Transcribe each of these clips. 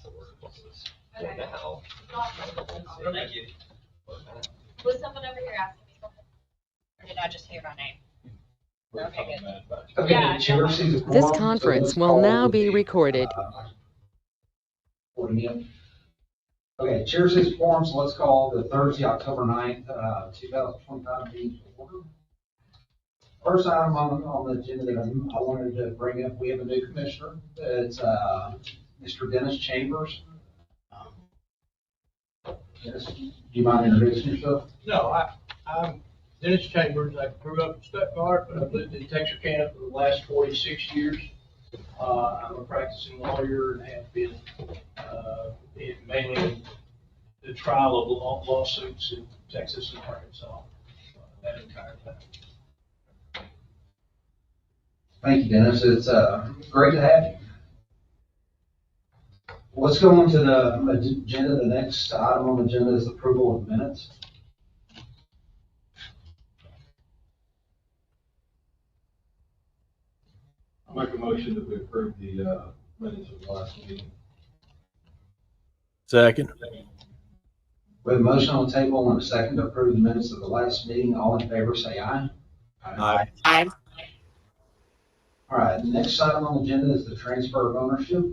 Okay. Thank you. Was someone over here asking me something? Or did I just hear my name? Okay, good. Okay, Yeah, the chair no. sees a quorum, This so conference let's will call now the, be recorded. recording in. Okay, chair sees a quorum, so let's call the Thursday, October 9th, 2025 meeting to order. First item on the agenda that I wanted to bring up, we have a new commissioner. It's Mr. Dennis Chambers. Dennis, do you mind introducing yourself? No, I'm Dennis Chambers. I grew up in Stuttgart, but I've lived in Texarkana for the last 46 years. I'm a practicing lawyer and have been mainly in the trial of lawsuits in Texas and Arkansas that entire time. Thank you, Dennis. It's great to have you. Let's go on to the agenda. The next item on the agenda is approval of minutes. I'll make a motion that we approve the minutes of the last meeting. Second. We have a motion on the table and a second to approve the minutes of the last meeting. All in favor, say aye. Aye. Aye. All right, the next item on the agenda is the transfer of ownership.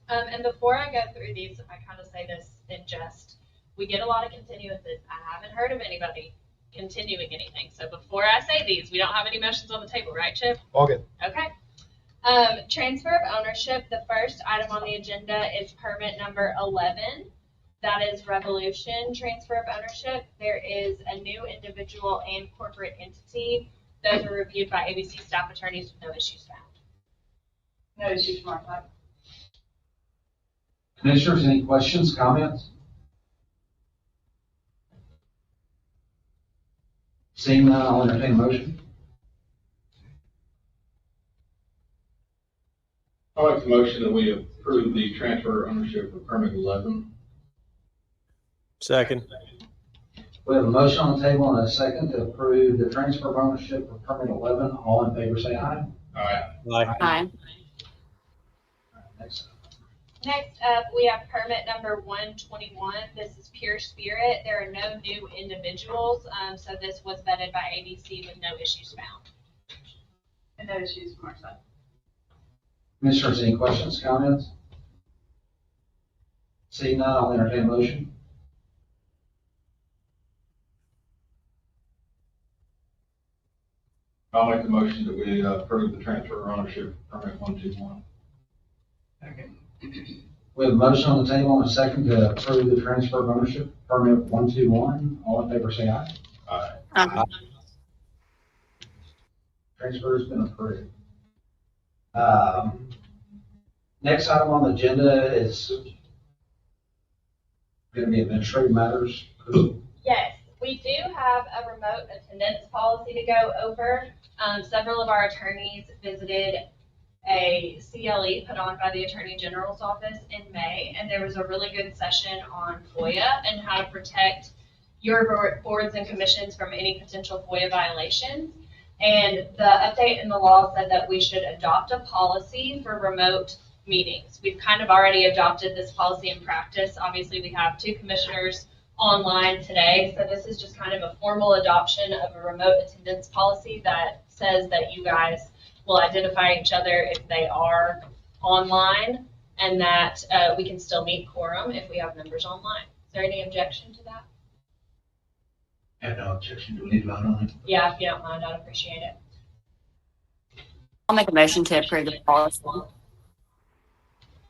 And before I go through these, I kind of say this in jest. We get a lot of continuances. I haven't heard of anybody continuing anything. So before I say these, we don't have any motions on the table, right, Chip? All good. Okay. Transfer of ownership. The first item on the agenda is permit number 11. That is Revolution transfer of ownership. There is a new individual and corporate entity. Those are reviewed by ABC staff attorneys with no issues found. No issues from our side. Commissioners, any questions, comments? Seeing none, I'll entertain a motion. I'll make the motion that we approve the transfer of ownership of permit 11. Second. We have a motion on the table and a second to approve the transfer of ownership for permit 11. All in favor, say aye. Aye. Aye. Aye. Next. Next up, we have permit number 121. This is Pure Spirit. There are no new individuals, so this was vetted by ABC with no issues found. And no issues from our side. Commissioners, any questions, comments? Seeing none, I'll entertain a motion. I'll make the motion that we approve the transfer of ownership of permit 121. We have a motion on the table and a second to approve the transfer of ownership, permit 121. All in favor, say aye. Aye. Aye. Transfer has been approved. Next item on the agenda is going to be administrative matters. Yes, we do have a remote attendance policy to go over. Several of our attorneys visited a CLE put on by the Attorney General's office in May, and there was a really good session on FOIA and how to protect your boards and commissions from any potential FOIA violations. And the update in the law said that we should adopt a policy for remote meetings. We've kind of already adopted this policy in practice. Obviously, we have 2 commissioners online today, so this is just kind of a formal adoption of a remote attendance policy that says that you guys will identify each other if they are online, and that we can still meet quorum if we have members online. Is there any objection to that? I have no objection. Do we need to vote on it? Yeah, if you don't mind, I'd appreciate it. I'll make a motion to approve the policy.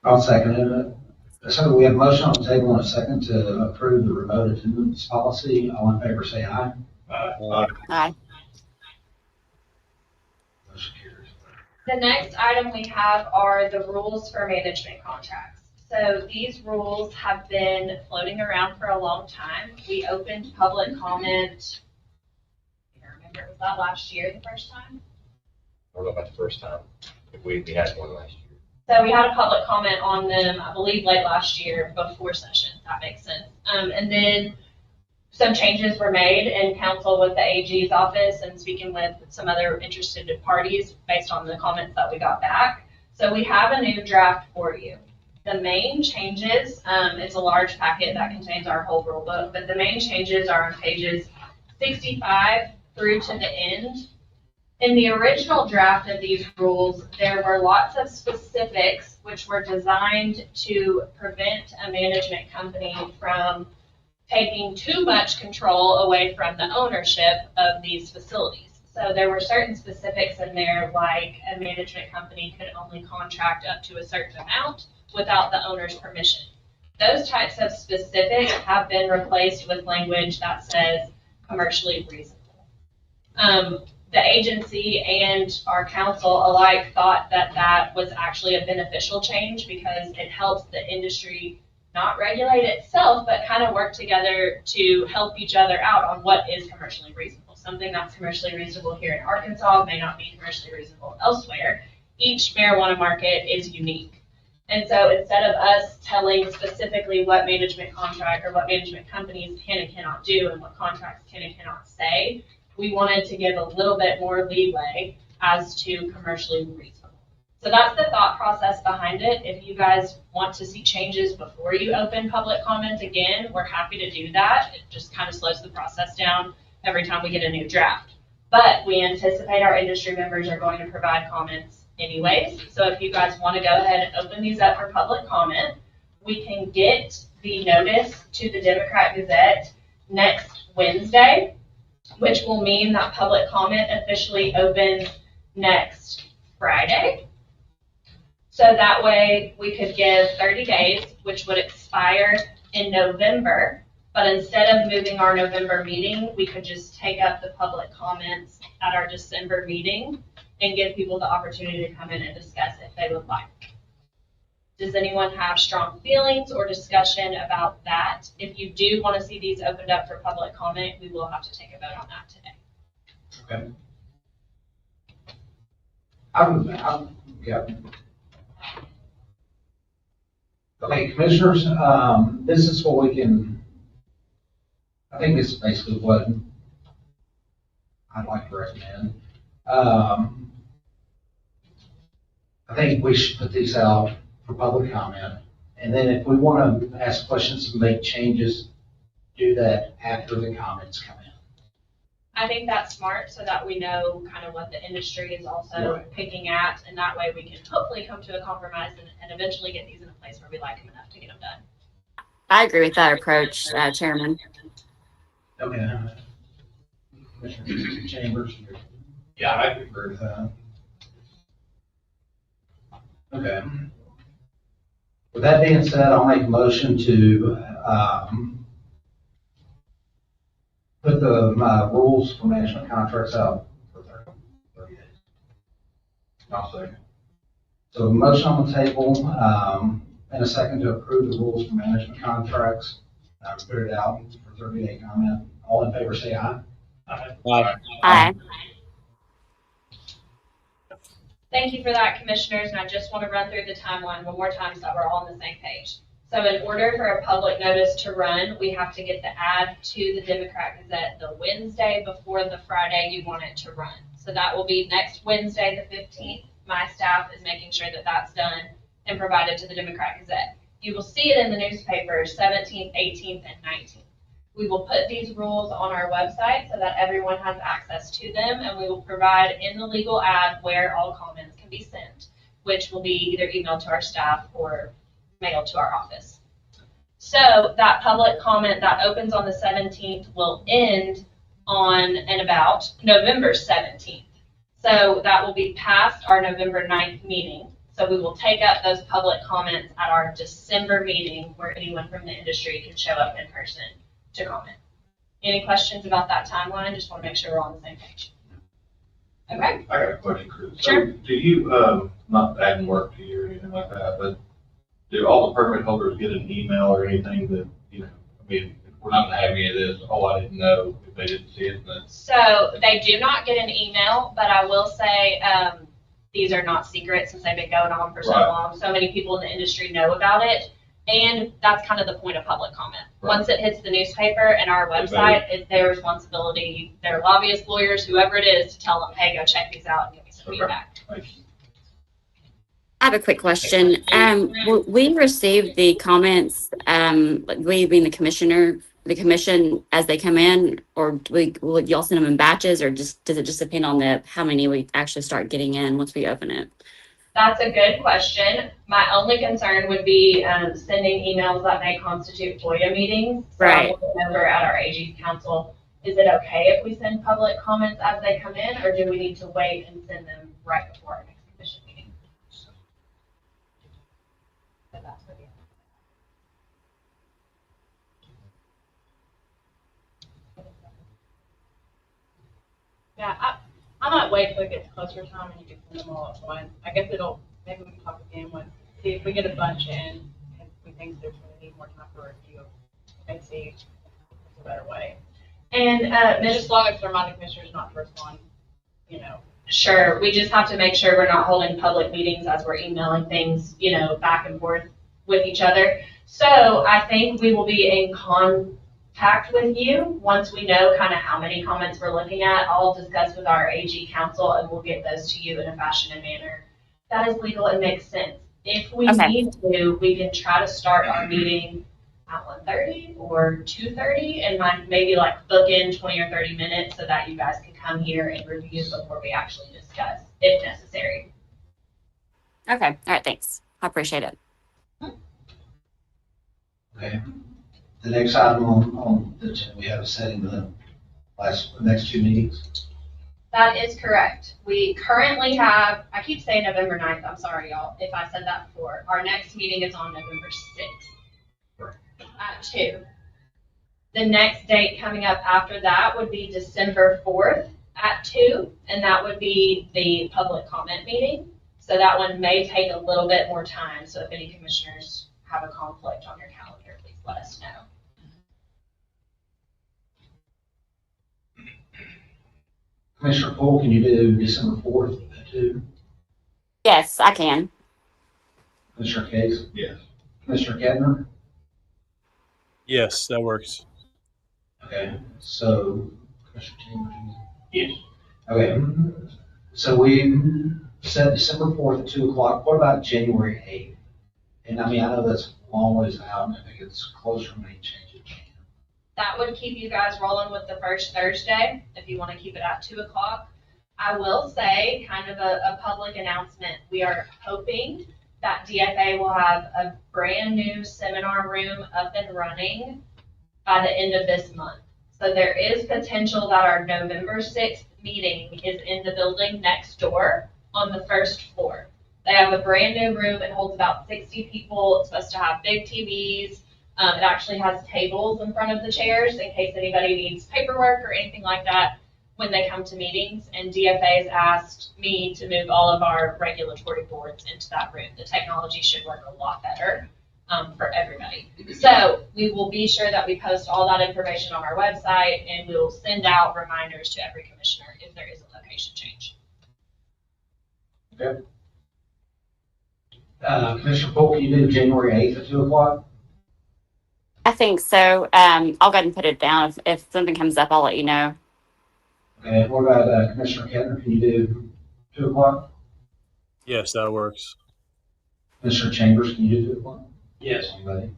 I'll second it. So we have a motion on the table and a second to approve the remote attendance policy. All in favor, say aye. Aye. Aye. Motion carries. The next item we have are the rules for management contracts. So these rules have been floating around for a long time. We opened public comment, I can't remember, was that last year the first time? I don't know about the first time. We had one last year. So we had a public comment on them, I believe late last year before session, if that makes sense. And then some changes were made in council with the AG's office and speaking with some other interested parties based on the comments that we got back. So we have a new draft for you. The main changes, it's a large packet that contains our whole rule book, but the main changes are on pages 65 through to the end. In the original draft of these rules, there were lots of specifics which were designed to prevent a management company from taking too much control away from the ownership of these facilities. So there were certain specifics in there, like a management company could only contract up to a certain amount without the owner's permission. Those types of specifics have been replaced with language that says commercially reasonable. The agency and our council alike thought that that was actually a beneficial change because it helps the industry not regulate itself, but kind of work together to help each other out on what is commercially reasonable. Something that's commercially reasonable here in Arkansas may not be commercially reasonable elsewhere. Each marijuana market is unique. And so instead of us telling specifically what management contract or what management companies can and cannot do and what contracts can and cannot say, we wanted to give a little bit more leeway as to commercially reasonable. So that's the thought process behind it. If you guys want to see changes before you open public comment again, we're happy to do that. It just kind of slows the process down every time we get a new draft. But we anticipate our industry members are going to provide comments anyways. So if you guys want to go ahead and open these up for public comment, we can get the notice to the Democrat Gazette next Wednesday, which will mean that public comment officially opens next Friday. So that way we could give 30 days, which would expire in November. But instead of moving our November meeting, we could just take up the public comments at our December meeting and give people the opportunity to come in and discuss if they would like. Does anyone have strong feelings or discussion about that? If you do want to see these opened up for public comment, we will have to take a vote on that today. Okay. Okay, commissioners, this is what we can, I think this is basically what I'd like to recommend. I think we should put these out for public comment. And then if we want to ask questions and make changes, do that after the comments come in. I think that's smart so that we know kind of what the industry is also picking at, and that way we can hopefully come to a compromise and eventually get these in a place where we like them enough to get them done. I agree with that approach, Chairman. Okay. Commissioner Chambers? Yeah, I agree with that. Okay. With that being said, I'll make a motion to put the rules for management contracts out for 30 days. I'll second. So a motion on the table, and a second to approve the rules for management contracts. Put it out for 30-day comment. All in favor, say aye. Aye. Thank you for that, commissioners, and I just want to run through the timeline one more time so that we're all on the same page. So in order for a public notice to run, we have to get the ad to the Democrat Gazette the Wednesday before the Friday you want it to run. So that will be next Wednesday, the 15th. My staff is making sure that that's done and provided to the Democrat Gazette. You will see it in the newspapers 17th, 18th, and 19th. We will put these rules on our website so that everyone has access to them, and we will provide in the legal ad where all comments can be sent, which will be either emailed to our staff or mailed to our office. So that public comment that opens on the 17th will end on and about November 17th. So that will be past our November 9th meeting. So we will take up those public comments at our December meeting where anyone from the industry can show up in person to comment. Any questions about that timeline? Just want to make sure we're on the same page. Okay. I got a question, Chris. Sure. So do you, not adding work to you or anything like that, but do all the permit holders get an email or anything that, you know, I mean, if we're not gonna have any of this, oh, I didn't know if they didn't see it, then. So they do not get an email, but I will say these are not secret since they've been going on for so long. So many people in the industry know about it. And that's kind of the point of public comment. Right. Once it hits the newspaper and our website, it's their responsibility, their lobbyists, lawyers, whoever it is, to tell them, hey, go check these out and give me some feedback. Thank you. I have a quick question. Will we receive the comments, like we being the commission as they come in, or will y'all send them in batches, or does it just depend on how many we actually start getting in once we open it? That's a good question. My only concern would be sending emails that may constitute FOIA meetings. So Right. I'm looking over at our AG council. Is it okay if we send public comments as they come in, or do we need to wait and send them right before our next commission meeting? But that's what it is. Yeah, I might wait till it gets closer time and you can send them all at once. I guess maybe we can talk again see if we get a bunch in, and we think there's gonna need more time for review, and see if there's a better way. And Just as long as the reminding commissioners not to respond, sure, we just have to make sure we're not holding public meetings as we're emailing things, back and forth with each other. So I think we will be in contact with you once we know kind of how many comments we're looking at. I'll discuss with our AG council and we'll get those to you in a fashion and manner that is legal and makes sense. If we Okay. need to, we can try to start our meeting at 1:30 or 2:30 and maybe like book in 20 or 30 minutes so that you guys can come here and review before we actually discuss, if necessary. Okay. All right. Thanks. I appreciate it. Okay. The next item on the agenda, we have a setting the next two meetings. That is correct. We currently have, I keep saying November 9th, I'm sorry, y'all, if I said that before. Our next meeting is on November 6th at 2. The next date coming up after that would be December 4th at 2, and that would be the public comment meeting. So that one may take a little bit more time, so if any commissioners have a conflict on your calendar, please let us know. Commissioner Poole, can you do December 4th at 2? Yes, I can. Commissioner Case? Yes. Commissioner Kedner? Yes, that works. Okay, so Commissioner Chambers? Yes. Okay, so we set December 4th at 2 o'clock. What about January 8th? And I mean, I know that's a long ways out, and if it gets closer, we may change it. That would keep you guys rolling with the first Thursday, if you want to keep it at 2 o'clock. I will say, kind of a public announcement, we are hoping that DFA will have a brand new seminar room up and running by the end of this month. So there is potential that our November 6th meeting is in the building next door on the first floor. They have a brand new room. It holds about 60 people. It's supposed to have big TVs. It actually has tables in front of the chairs in case anybody needs paperwork or anything like that when they come to meetings. And DFA has asked me to move all of our regulatory boards into that room. The technology should work a lot better for everybody. So we will be sure that we post all that information on our website, and we will send out reminders to every commissioner if there is a location change. Okay. Commissioner Poole, can you do January 8th at 2 o'clock? I think so. I'll go ahead and put it down. If something comes up, I'll let you know. Okay, what about Commissioner Kedner? Can you do 2 o'clock? Yes, that works. Commissioner Chambers, can you do 2 o'clock? Yes. Anybody?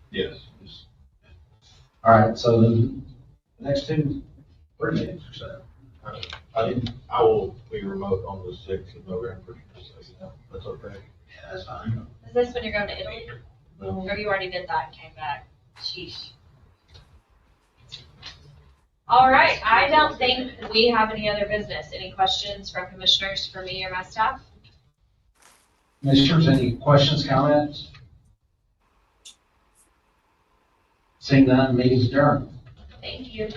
Yes. All right, so then the next 3 meetings or so. I will be remote on the 6th of November, so that's okay. Yeah, that's fine. Is this when you're going to Italy? No. Or you already did that and came back? Sheesh. All right, I don't think we have any other business. Any questions from commissioners for me or my staff? Commissioners, any questions, comments? Seeing none, meeting's adjourned. Thank you.